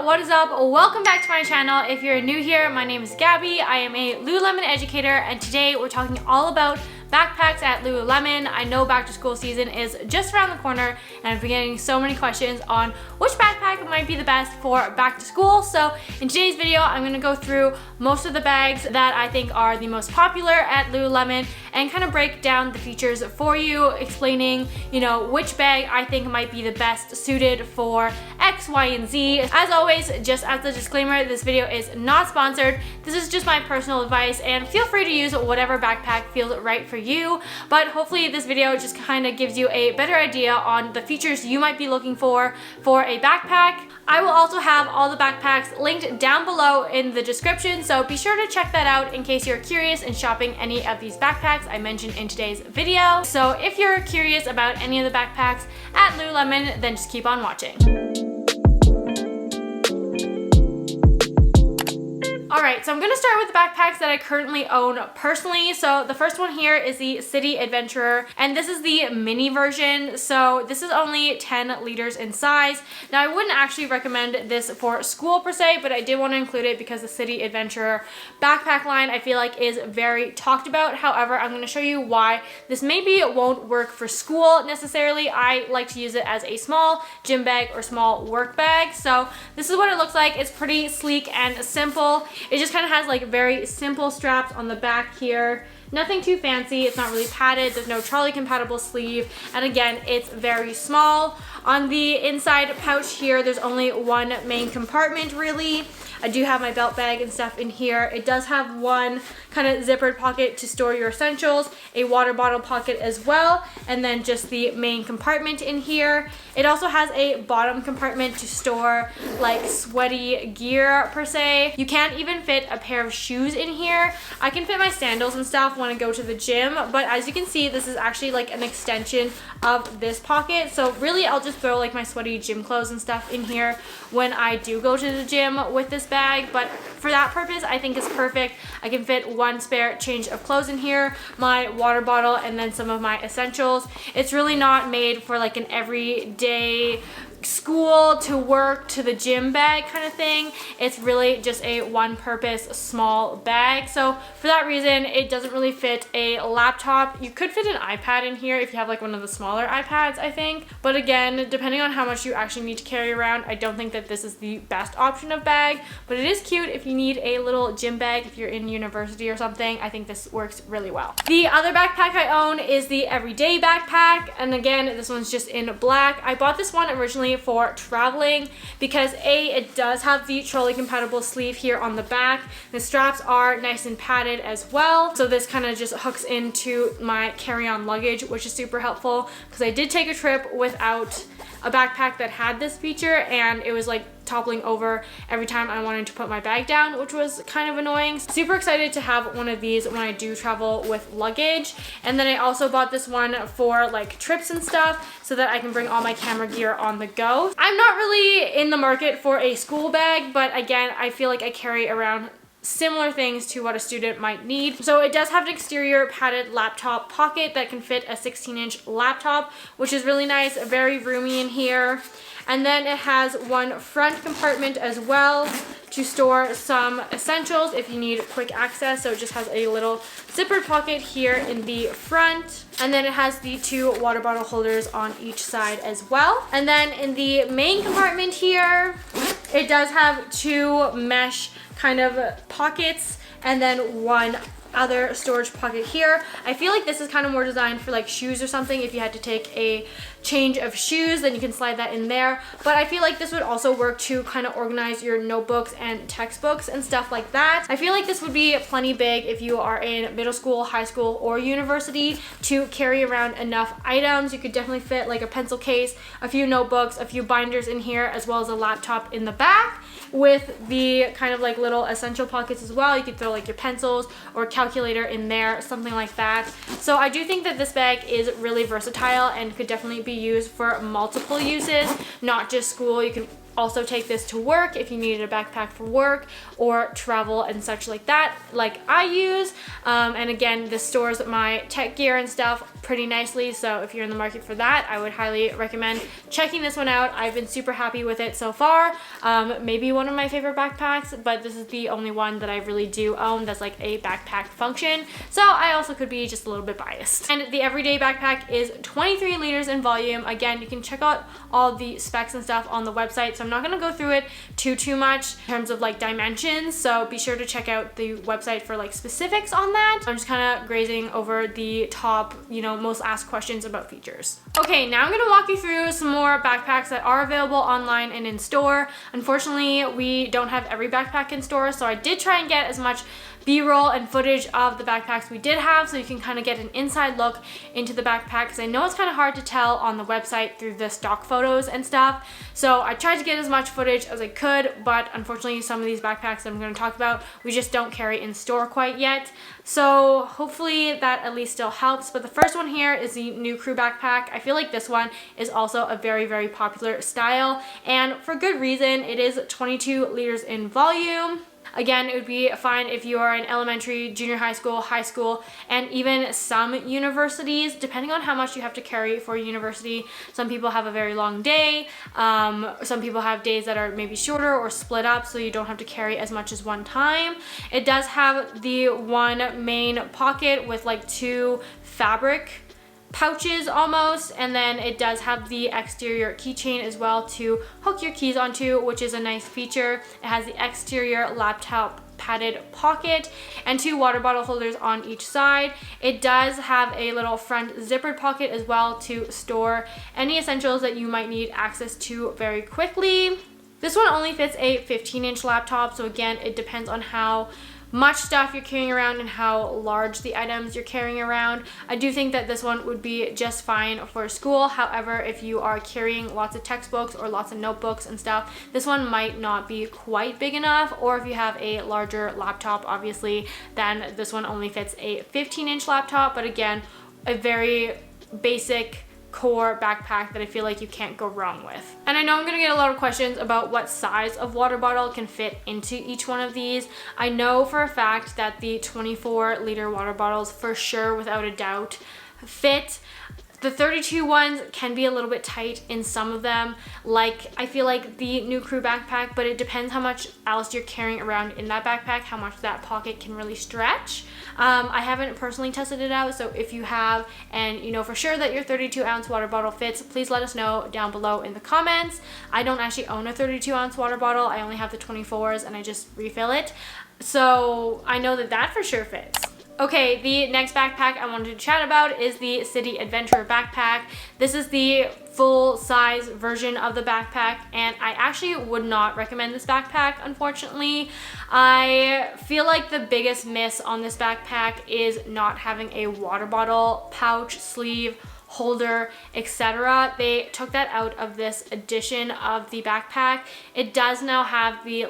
what is up? Welcome back to my channel. If you're new here, my name is Gabby. I am a Lululemon educator, and today we're talking all about backpacks at Lululemon. I know back to school season is just around the corner, and I've been getting so many questions on which backpack might be the best for back to school. So in today's video, I'm gonna go through most of the bags that I think are the most popular at Lululemon and kind of break down the features for you, explaining, which bag I think might be the best suited for X, Y, and Z. As always, just as a disclaimer, this video is not sponsored. This is just my personal advice, and feel free to use whatever backpack feels right for you, but hopefully this video just kind of gives you a better idea on the features you might be looking for a backpack. I will also have all the backpacks linked down below in the description, so be sure to check that out in case you're curious in shopping any of these backpacks I mentioned in today's video. So if you're curious about any of the backpacks at Lululemon, then just keep on watching. Alright, so I'm going to start with the backpacks that I currently own personally. So the first one here is the City Adventurer, and this is the mini version. So this is only 10 liters in size. Now I wouldn't actually recommend this for school per se, but I did want to include it because the City Adventurer backpack line I feel like is very talked about. However, I'm going to show you why this maybe won't work for school necessarily. I like to use it as a small gym bag or small work bag. So this is what it looks like. It's pretty sleek and simple. It just kind of has like very simple straps on the back here. Nothing too fancy. It's not really padded. There's no trolley compatible sleeve. And again, it's very small. On the inside pouch here, there's only one main compartment really. I do have my belt bag and stuff in here. It does have one kind of zippered pocket to store your essentials, a water bottle pocket as well, and then just the main compartment in here. It also has a bottom compartment to store like sweaty gear per se. You can't even fit a pair of shoes in here. I can fit my sandals and stuff when I go to the gym, but as you can see, this is actually like an extension of this pocket. So really I'll just throw like my sweaty gym clothes and stuff in here when I do go to the gym with this bag, but for that purpose I think it's perfect. I can fit one spare change of clothes in here, my water bottle, and then some of my essentials. It's really not made for like an everyday school to work to the gym bag kind of thing. It's really just a one-purpose small bag. So for that reason, it doesn't really fit a laptop. You could fit an iPad in here if you have like one of the smaller iPads, I think. But again, depending on how much you actually need to carry around, I don't think that this is the best option of bag, but it is cute if you need a little gym bag if you're in university or something. I think this works really well. The other backpack I own is the Everyday backpack, and again, this one's just in black. I bought this one originally for traveling because it does have the trolley compatible sleeve here on the back. The straps are nice and padded as well, so this kind of just hooks into my carry-on luggage, which is super helpful because I did take a trip without a backpack that had this feature, and it was like toppling over every time I wanted to put my bag down, which was kind of annoying. Super excited to have one of these when I do travel with luggage. And then I also bought this one for like trips and stuff so that I can bring all my camera gear on the go. I'm not really in the market for a school bag, but again, I feel like I carry around similar things to what a student might need. So it does have an exterior padded laptop pocket that can fit a 16-inch laptop, which is really nice, very roomy in here. And then it has one front compartment as well to store some essentials if you need quick access. So it just has a little zippered pocket here in the front. And then it has the two water bottle holders on each side as well. And then in the main compartment here, it does have two mesh kind of pockets and then one other storage pocket here. I feel like this is kind of more designed for like shoes or something. If you had to take a change of shoes, then you can slide that in there. But I feel like this would also work to kind of organize your notebooks and textbooks and stuff like that. I feel like this would be plenty big if you are in middle school, high school, or university to carry around enough items. You could definitely fit like a pencil case, a few notebooks, a few binders in here, as well as a laptop in the back with the kind of like little essential pockets as well. You could throw like your pencils or calculator in there, something like that. So I do think that this bag is really versatile and could definitely be used for multiple uses, not just school. You can also take this to work if you needed a backpack for work or travel and such like that, like I use. And again, this stores my tech gear and stuff pretty nicely, so if you're in the market for that, I would highly recommend checking this one out. I've been super happy with it so far. Maybe one of my favorite backpacks, but this is the only one that I really do own that's like a backpack function, so I also could be just a little bit biased. And the everyday backpack is 23 liters in volume. Again, you can check out all the specs and stuff on the website, so I'm not going to go through it too much in terms of like dimensions, so be sure to check out the website for like specifics on that. I'm just kind of grazing over the top, you know, most asked questions about features. Okay, now I'm going to walk you through some more backpacks that are available online and in store. Unfortunately, we don't have every backpack in store, so I did try and get as much B-roll and footage of the backpacks we did have, so you can kind of get an inside look into the backpack, because I know it's kind of hard to tell on the website through the stock photos and stuff. So I tried to get as much footage as I could, but unfortunately some of these backpacks that I'm going to talk about we just don't carry in store quite yet. So hopefully that at least still helps. But the first one here is the New Crew backpack. I feel like this one is also a very popular style, and for good reason. It is 22 liters in volume. Again, it would be fine if you are in elementary, junior high school, and even some universities, depending on how much you have to carry for university. Some people have a very long day. Some people have days that are maybe shorter or split up, so you don't have to carry as much as one time. It does have the one main pocket with like two fabric pouches almost, and then it does have the exterior keychain as well to hook your keys onto, which is a nice feature. It has the exterior laptop padded pocket and two water bottle holders on each side. It does have a little front zippered pocket as well to store any essentials that you might need access to very quickly. This one only fits a 15-inch laptop, so again, it depends on how much stuff you're carrying around and how large the items you're carrying around. I do think that this one would be just fine for school. However, if you are carrying lots of textbooks or lots of notebooks and stuff, this one might not be quite big enough. Or if you have a larger laptop, obviously, then this one only fits a 15-inch laptop. But again, a very basic core backpack that I feel like you can't go wrong with. And I know I'm gonna get a lot of questions about what size of water bottle can fit into each one of these. I know for a fact that the 24-liter water bottles for sure, without a doubt, fit. The 32 ones can be a little bit tight in some of them, like I feel like the New Crew backpack, but it depends how much else you're carrying around in that backpack, how much that pocket can really stretch. I haven't personally tested it out, so if you have and you know for sure that your 32-ounce water bottle fits, please let us know down below in the comments. I don't actually own a 32-ounce water bottle. I only have the 24s and I just refill it. So I know that that for sure fits. Okay, the next backpack I wanted to chat about is the City Adventurer backpack. This is the full-size version of the backpack, and I actually would not recommend this backpack, unfortunately. I feel like the biggest miss on this backpack is not having a water bottle pouch, sleeve, holder, etc. They took that out of this edition of the backpack. It does now have the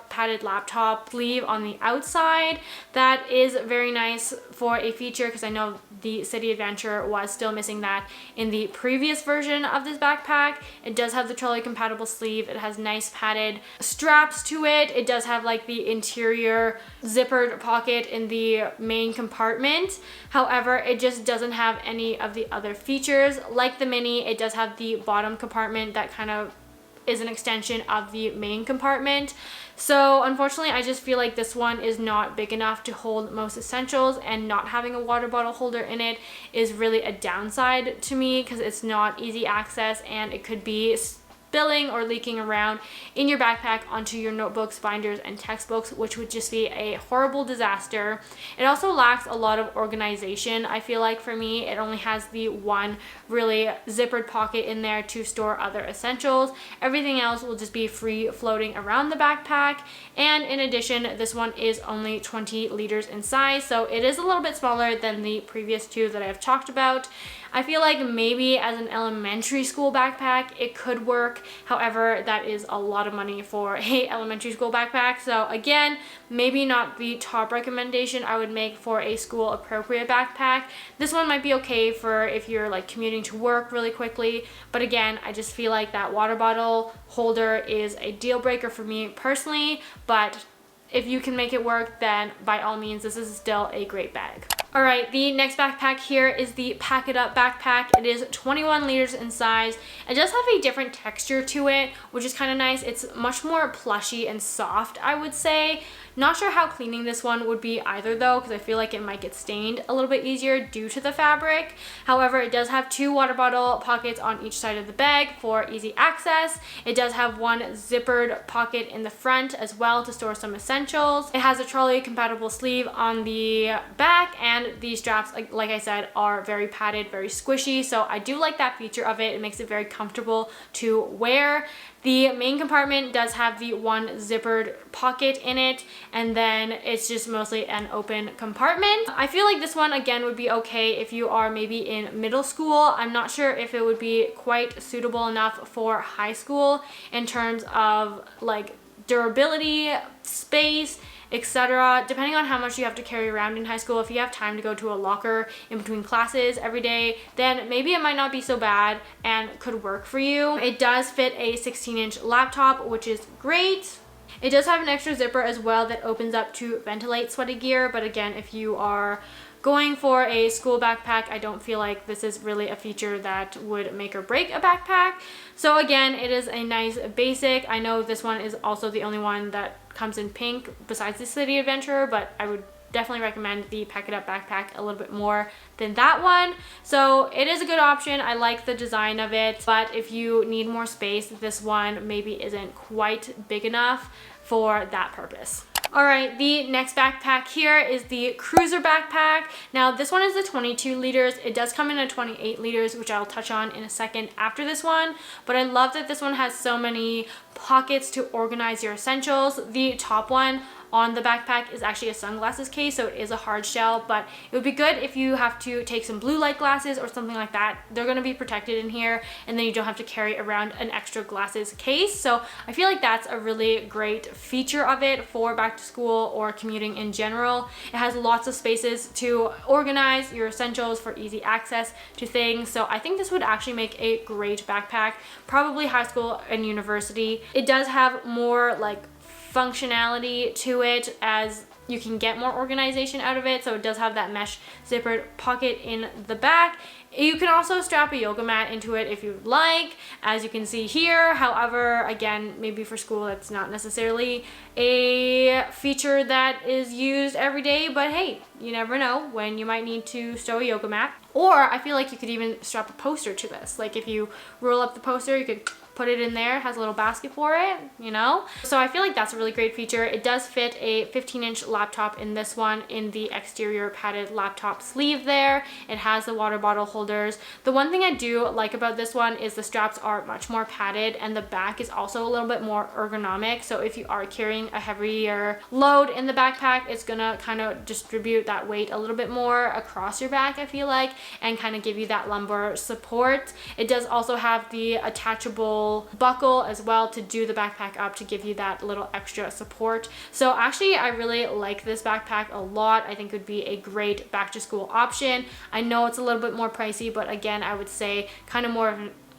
padded laptop sleeve on the outside. That is very nice for a feature, because I know the City Adventure was still missing that in the previous version of this backpack. It does have the trolley compatible sleeve. It has nice padded straps to it. It does have like the interior zippered pocket in the main compartment. However, it just doesn't have any of the other features. Like the Mini, it does have the bottom compartment that kind of is an extension of the main compartment. So unfortunately, I just feel like this one is not big enough to hold most essentials, and not having a water bottle holder in it is really a downside to me, because it's not easy access and it could be spilling or leaking around in your backpack onto your notebooks, binders, and textbooks, which would just be a horrible disaster. It also lacks a lot of organization. I feel like for me, it only has the one really zippered pocket in there to store other essentials. Everything else will just be free floating around the backpack. And in addition, this one is only 20 liters in size, so it is a little bit smaller than the previous two that I've talked about. I feel like maybe as an elementary school backpack, it could work. However, that is a lot of money for a elementary school backpack. So again, maybe not the top recommendation I would make for a school appropriate backpack. This one might be okay for if you're like commuting to work really quickly. But again, I just feel like that water bottle holder is a deal breaker for me personally. But if you can make it work, then by all means, this is still a great bag. All right, the next backpack here is the Pack It Up backpack. It is 21 liters in size. It does have a different texture to it, which is kind of nice. It's much more plushy and soft, I would say. Not sure how cleaning this one would be either though, because I feel like it might get stained a little bit easier due to the fabric. However, it does have 2 water bottle pockets on each side of the bag for easy access. It does have 1 zippered pocket in the front as well to store some essentials. It has a trolley compatible sleeve on the back, and these straps, like I said, are very padded, very squishy. So I do like that feature of it. It makes it very comfortable to wear. The main compartment does have the 1 zippered pocket in it, and then it's just mostly an open compartment. I feel like this one again would be okay if you are maybe in middle school. I'm not sure if it would be quite suitable enough for high school in terms of like durability, space, etc. Depending on how much you have to carry around in high school. If you have time to go to a locker in between classes every day, then maybe it might not be so bad and could work for you. It does fit a 16-inch laptop, which is great. It does have an extra zipper as well that opens up to ventilate sweaty gear, but again, if you are going for a school backpack, I don't feel like this is really a feature that would make or break a backpack. So again, it is a nice basic. I know this one is also the only one that comes in pink besides the City Adventurer, but I would definitely recommend the Pack It Up backpack a little bit more than that one. So it is a good option. I like the design of it, but if you need more space, this one maybe isn't quite big enough for that purpose. All right, the next backpack here is the Cruiser backpack. Now this one is the 22 liters. It does come in a 28 liters, which I'll touch on in a second after this one. But I love that this one has so many pockets to organize your essentials. The top one on the backpack is actually a sunglasses case, so it is a hard shell, but it would be good if you have to take some blue light glasses or something like that. They're going to be protected in here, and then you don't have to carry around an extra glasses case. So I feel like that's a really great feature of it for back to school or commuting in general. It has lots of spaces to organize your essentials for easy access to things. So I think this would actually make a great backpack, probably high school and university. It does have more like functionality to it, as you can get more organization out of it. So it does have that mesh zippered pocket in the back. You can also strap a yoga mat into it if you'd like, as you can see here. However, again, maybe for school it's not necessarily a feature that is used every day, but hey, you never know when you might need to stow a yoga mat. Or I feel like you could even strap a poster to this. Like if you roll up the poster, you could put it in there. It has a little basket for it, you know? So I feel like that's a really great feature. It does fit a 15-inch laptop in this one in the exterior padded laptop sleeve there. It has the water bottle holders. The one thing I do like about this one is the straps are much more padded, and the back is also a little bit more ergonomic. So if you are carrying a heavier load in the backpack, it's gonna kind of distribute that weight a little bit more across your back, I feel like, and kind of give you that lumbar support. It does also have the attachable buckle as well to do the backpack up to give you that little extra support. So actually I really like this backpack a lot. I think it would be a great back to school option. I know it's a little bit more pricey, but again, I would say kind of more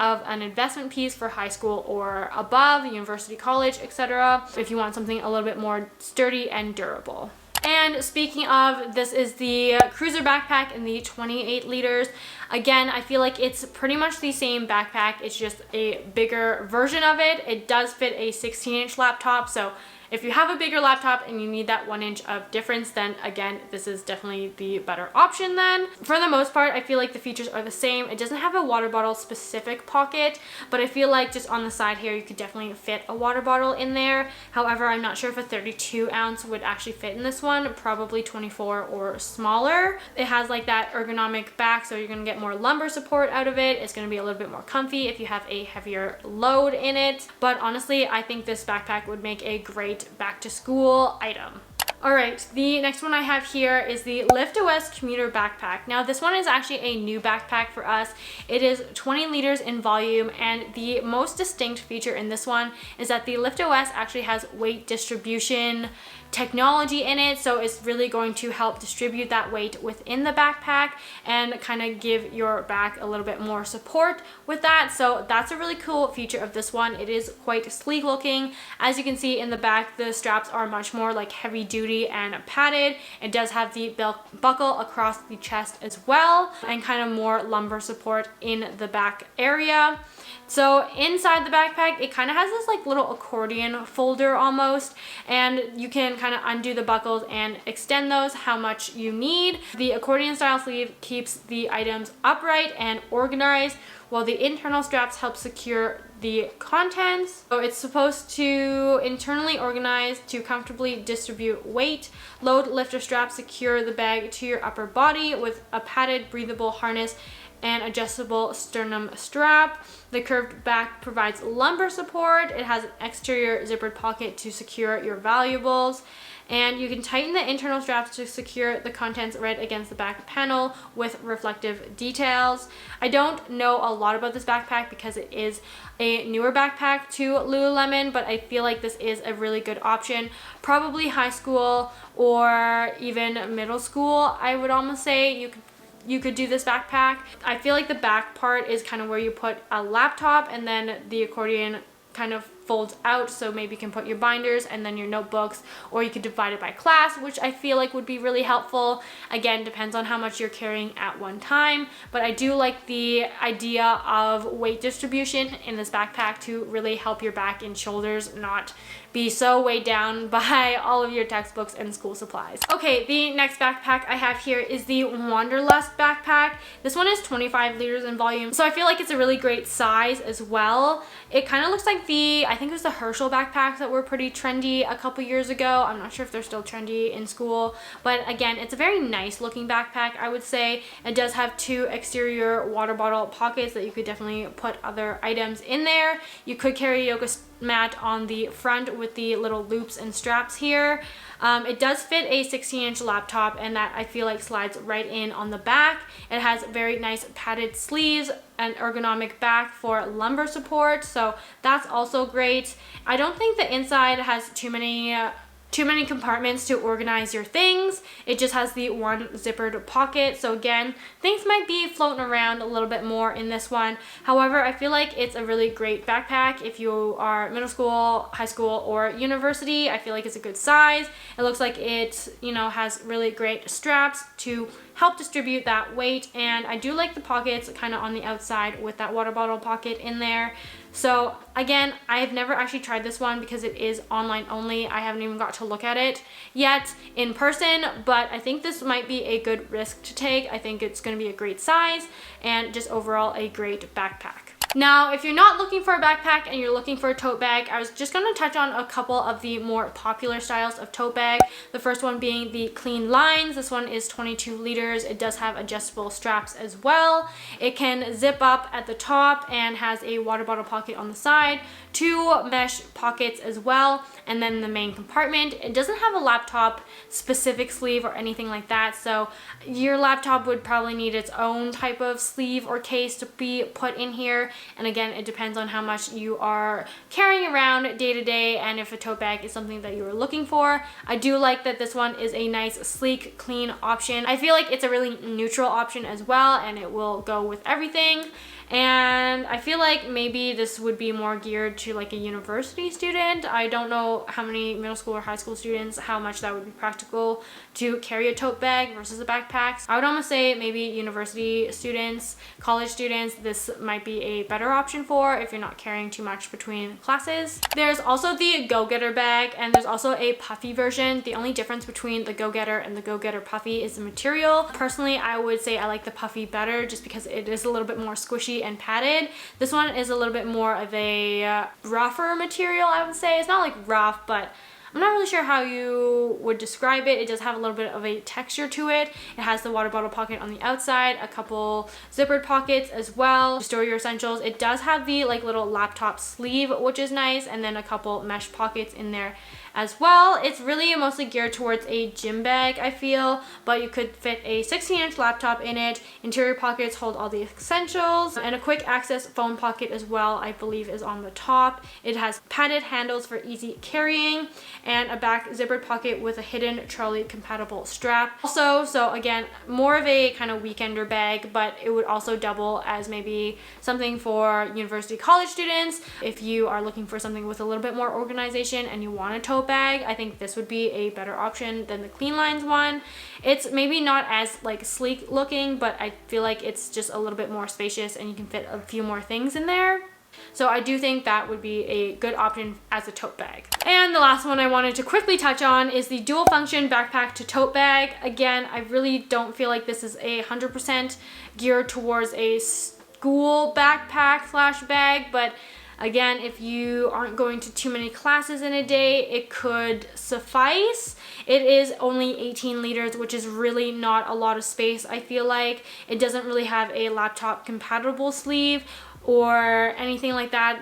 of an investment piece for high school or above, university, college, etc. if you want something a little bit more sturdy and durable. And speaking of, this is the Cruiser backpack in the 28 liters. Again, I feel like it's pretty much the same backpack. It's just a bigger version of it. It does fit a 16-inch laptop, so if you have a bigger laptop and you need that 1 inch of difference, then again, this is definitely the better option then. For the most part, I feel like the features are the same. It doesn't have a water bottle specific pocket, but I feel like just on the side here, you could definitely fit a water bottle in there. However, I'm not sure if a 32 ounce would actually fit in this one, probably 24 or smaller. It has like that ergonomic back, so you're gonna get more lumbar support out of it. It's gonna be a little bit more comfy if you have a heavier load in it. But honestly, I think this backpack would make a great back to school item. All right, the next one I have here is the Lyft OS Commuter Backpack. Now this one is actually a new backpack for us. It is 20 liters in volume, and the most distinct feature in this one is that the Lyft OS actually has weight distribution technology in it, so it's really going to help distribute that weight within the backpack and kind of give your back a little bit more support with that. So that's a really cool feature of this one. It is quite sleek looking. As you can see in the back, the straps are much more like heavy duty and padded. It does have the buckle across the chest as well, and kind of more lumbar support in the back area. So inside the backpack, it kind of has this like little accordion folder almost, and you can kind of undo the buckles and extend those how much you need. The accordion style sleeve keeps the items upright and organized, while the internal straps help secure the contents. So it's supposed to internally organize to comfortably distribute weight. Load lifter straps secure the bag to your upper body with a padded breathable harness and adjustable sternum strap. The curved back provides lumbar support. It has an exterior zippered pocket to secure your valuables, and you can tighten the internal straps to secure the contents right against the back panel with reflective details. I don't know a lot about this backpack because it is a newer backpack to Lululemon, but I feel like this is a really good option. Probably high school or even middle school, I would almost say you could do this backpack. I feel like the back part is kind of where you put a laptop, and then the accordion kind of folds out, so maybe you can put your binders and then your notebooks, or you could divide it by class, which I feel like would be really helpful. Again, depends on how much you're carrying at one time, but I do like the idea of weight distribution in this backpack to really help your back and shoulders not be so weighed down by all of your textbooks and school supplies. Okay, the next backpack I have here is the Wanderlust Backpack. This one is 25 liters in volume, so I feel like it's a really great size as well. It kind of looks like I think it was the Herschel backpacks that were pretty trendy a couple years ago. I'm not sure if they're still trendy in school, but again, it's a very nice looking backpack, I would say. It does have two exterior water bottle pockets that you could definitely put other items in there. You could carry a yoga mat on the front with the little loops and straps here. It does fit a 16-inch laptop, and that I feel like slides right in on the back. It has very nice padded sleeves and ergonomic back for lumbar support, so that's also great. I don't think the inside has too many compartments to organize your things. It just has the one zippered pocket, so again, things might be floating around a little bit more in this one. However, I feel like it's a really great backpack if you are middle school, high school, or university. I feel like it's a good size. It looks like it, has really great straps to help distribute that weight, and I do like the pockets kind of on the outside with that water bottle pocket in there. So again, I have never actually tried this one because it is online only. I haven't even got to look at it yet in person, but I think this might be a good risk to take. I think it's going to be a great size and just overall a great backpack. Now, if you're not looking for a backpack and you're looking for a tote bag, I was just going to touch on a couple of the more popular styles of tote bag. The first one being the Clean Lines. This one is 22 liters. It does have adjustable straps as well. It can zip up at the top and has a water bottle pocket on the side, two mesh pockets as well, and then the main compartment. It doesn't have a laptop specific sleeve or anything like that, so your laptop would probably need its own type of sleeve or case to be put in here. And again, it depends on how much you are carrying around day to day and if a tote bag is something that you are looking for. I do like that this one is a nice, sleek, clean option. I feel like it's a really neutral option as well, and it will go with everything. And I feel like maybe this would be more geared to like a university student. I don't know how many middle school or high school students, how much that would be practical to carry a tote bag versus a backpack. I would almost say maybe university students, college students, this might be a better option for if you're not carrying too much between classes. There's also the Go-Getter bag, and there's also a puffy version. The only difference between the Go-Getter and the Go-Getter puffy is the material. Personally, I would say I like the puffy better just because it is a little bit more squishy and padded. This one is a little bit more of a rougher material, I would say. It's not like rough, but I'm not really sure how you would describe it. It does have a little bit of a texture to it. It has the water bottle pocket on the outside, a couple zippered pockets as well to store your essentials. It does have the like little laptop sleeve, which is nice, and then a couple mesh pockets in there as well. It's really mostly geared towards a gym bag, I feel, but you could fit a 16-inch laptop in it. Interior pockets hold all the essentials, and a quick access phone pocket as well, I believe, is on the top. It has padded handles for easy carrying, and a back zippered pocket with a hidden trolley compatible strap. Also, so again, more of a kind of weekender bag, but it would also double as maybe something for university college students. If you are looking for something with a little bit more organization and you want a tote bag, I think this would be a better option than the Clean Lines one. It's maybe not as like sleek looking, but I feel like it's just a little bit more spacious and you can fit a few more things in there. So I do think that would be a good option as a tote bag. And the last one I wanted to quickly touch on is the dual function backpack to tote bag. Again, I really don't feel like this is 100% geared towards a school backpack slash bag, but again, if you aren't going to too many classes in a day, it could suffice. It is only 18 liters, which is really not a lot of space, I feel like. It doesn't really have a laptop compatible sleeve or anything like that.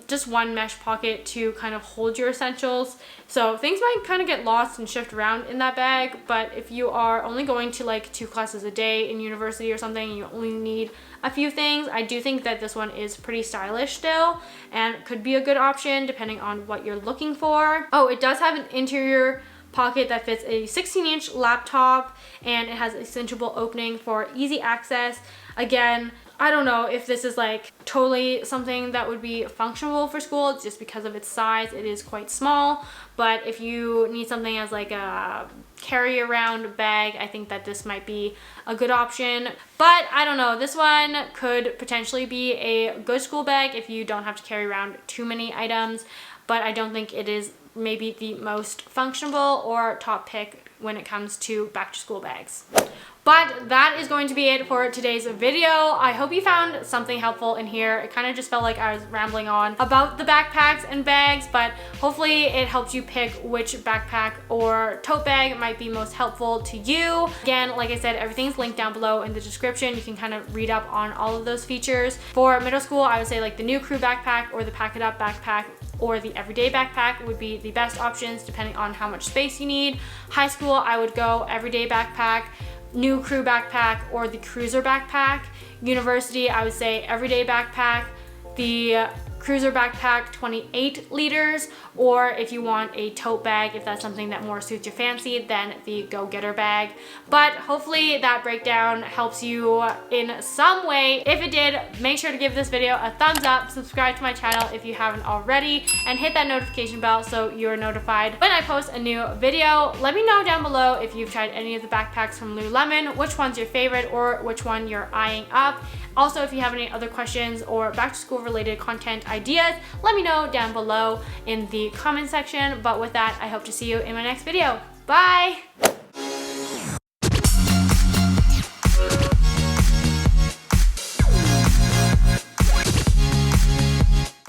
Just one mesh pocket to kind of hold your essentials. So things might kind of get lost and shift around in that bag, but if you are only going to like 2 classes a day in university or something, you only need a few things, I do think that this one is pretty stylish still and could be a good option depending on what you're looking for. Oh, it does have an interior pocket that fits a 16-inch laptop, and it has a cinchable opening for easy access. Again, I don't know if this is like totally something that would be functional for school just because of its size. It is quite small, but if you need something as like a carry around bag, I think that this might be a good option. But I don't know, this one could potentially be a good school bag if you don't have to carry around too many items, but I don't think it is maybe the most functional or top pick when it comes to back to school bags. But that is going to be it for today's video. I hope you found something helpful in here. It kind of just felt like I was rambling on about the backpacks and bags, but hopefully it helped you pick which backpack or tote bag might be most helpful to you. Again, like I said, everything's linked down below in the description. You can kind of read up on all of those features. For middle school, I would say like the new crew backpack or the pack it up backpack or the everyday backpack would be the best options depending on how much space you need. High school, I would go everyday backpack, new crew backpack, or the cruiser backpack. University, I would say everyday backpack, the cruiser backpack 28 liters, or if you want a tote bag, if that's something that more suits your fancy, then the go-getter bag. But hopefully that breakdown helps you in some way. If it did, make sure to give this video a thumbs up, subscribe to my channel if you haven't already, and hit that notification bell so you're notified when I post a new video. Let me know down below if you've tried any of the backpacks from Lululemon, which one's your favorite or which one you're eyeing up. Also, if you have any other questions or back to school related content ideas, let me know down below in the comment section. But with that, I hope to see you in my next video. Bye!